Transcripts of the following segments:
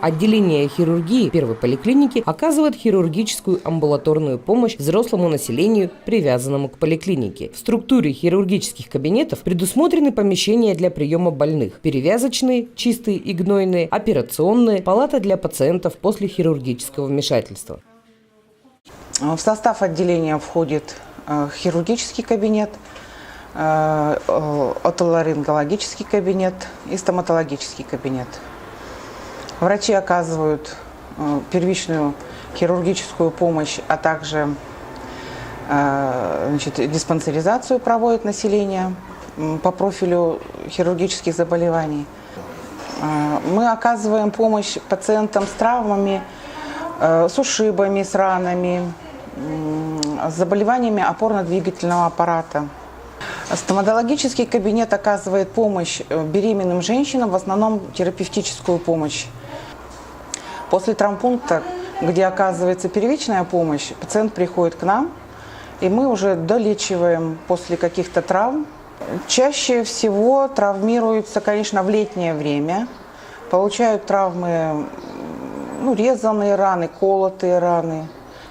Отделение хирургии первой поликлиники оказывает хирургическую амбулаторную помощь взрослому населению, привязанному к поликлинике. В структуре хирургических кабинетов предусмотрены помещения для приема больных: перевязочные, чистые и гнойные, операционные, палата для пациентов после хирургического вмешательства. В состав отделения входит хирургический кабинет, отоларингологический кабинет и стоматологический кабинет. Врачи оказывают первичную хирургическую помощь, а также диспансеризацию проводят население по профилю хирургических заболеваний. Мы оказываем помощь пациентам с травмами, с ушибами, с ранами, с заболеваниями опорно-двигательного аппарата. Стоматологический кабинет оказывает помощь беременным женщинам, в основном терапевтическую помощь. После травмпункта, где оказывается первичная помощь, пациент приходит к нам, и мы уже долечиваем после каких-то травм. Чаще всего травмируются, конечно, в летнее время. Получают травмы, резанные раны, колотые раны.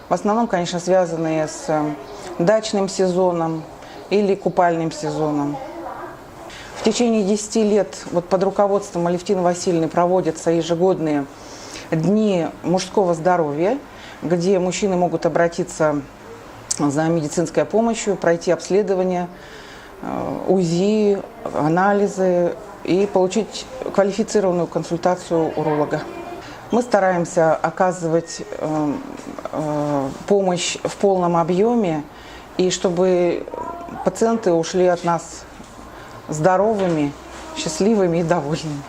В основном, конечно, связанные с дачным сезоном или купальным сезоном. В течение 10 лет под руководством Алевтины Васильевны проводятся ежегодные дни мужского здоровья, где мужчины могут обратиться за медицинской помощью, пройти обследование, УЗИ, анализы и получить квалифицированную консультацию уролога. Мы стараемся оказывать помощь в полном объеме, и чтобы пациенты ушли от нас здоровыми, счастливыми и довольными.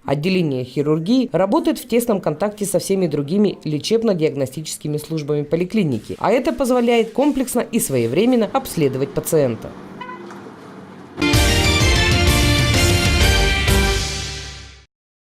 Отделение хирургии работает в тесном контакте со всеми другими лечебно-диагностическими службами поликлиники, а это позволяет комплексно и своевременно обследовать пациента.